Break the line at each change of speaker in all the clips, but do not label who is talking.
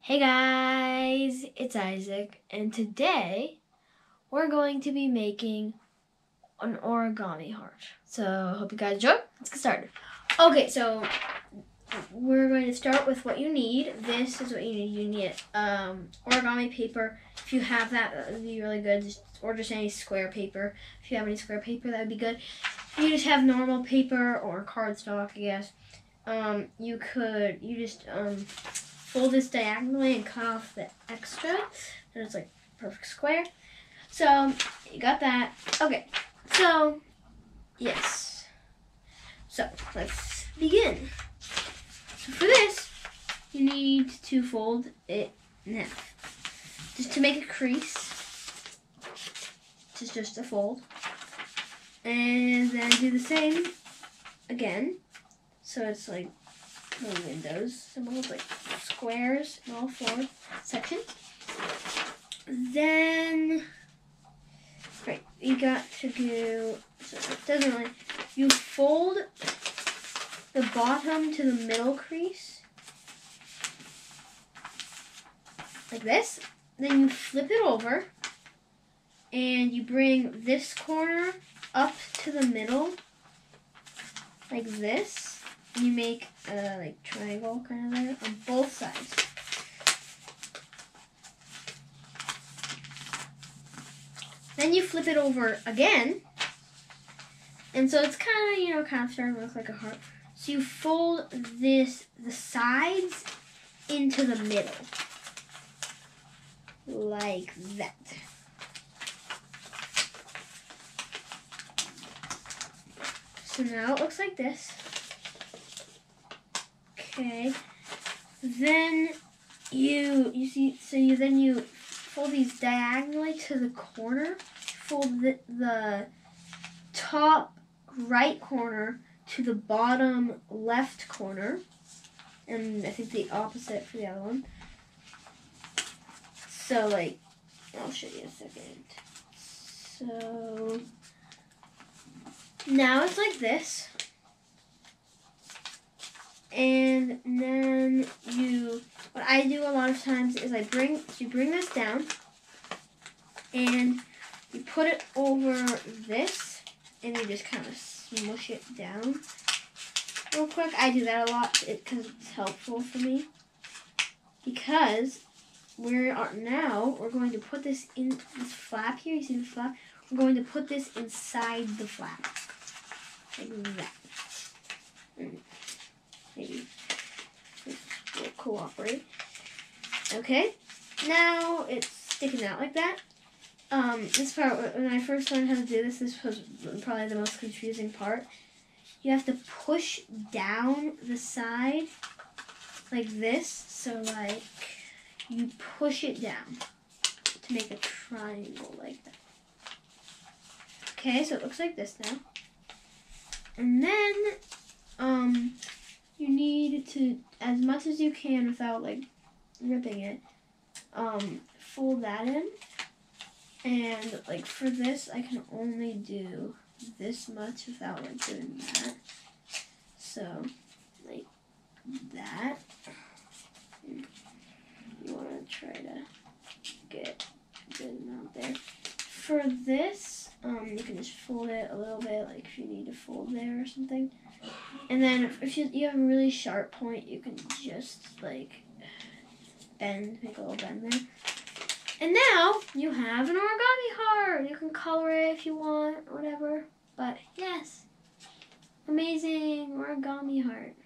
Hey guys, it's Isaac, and today we're going to be making an origami heart. So, hope you guys enjoy. Let's get started. Okay, so we're going to start with what you need. This is what you need. You need origami paper. If you have that, that would be really good. Or just any square paper. If you have any square paper, that would be good. If you just have normal paper or cardstock, I guess, you just fold this diagonally and cut off the extra, and it's like perfect square. So you got that. Okay, so yes. So let's begin. So for this, you need to fold it in half, just to make a crease. Just a fold, and then do the same again. So it's like little windows, symbols, like squares in all four sections. Then, right, you got to do, so it doesn't really, you fold the bottom to the middle crease, like this. Then you flip it over, and you bring this corner up to the middle, like this. And you make a like triangle kind of there on both sides. Then you flip it over again. And so it's kind of starting to look like a heart. So you fold the sides into the middle. Like that. So now it looks like this. Okay, then you fold these diagonally to the corner. Fold the top right corner to the bottom left corner, and I think the opposite for the other one. So like, I'll show you in a second. So now it's like this. And then what I do a lot of times is you bring this down and you put it over this and you just kind of smush it down real quick. I do that a lot because it's helpful for me. Because we're going to put this in this flap here. You see the flap? We're going to put this inside the flap. Like that. Maybe this will cooperate. Okay, now it's sticking out like that. This part, when I first learned how to do this was probably the most confusing part. You have to push down the side like this. So like, you push it down to make a triangle like that. Okay, so it looks like this now. And then, you need to, as much as you can without like ripping it, fold that in. And like for this, I can only do this much without like doing that. So like that. You want to try to get a good amount there. For this, you can just fold it a little bit, like if you need to fold there or something. And then if you have a really sharp point, you can just like make a little bend there. And now you have an origami heart. You can color it if you want, whatever. But yes, amazing origami heart.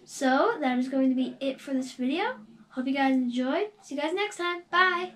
So that is going to be it for this video. Hope you guys enjoyed. See you guys next time. Bye.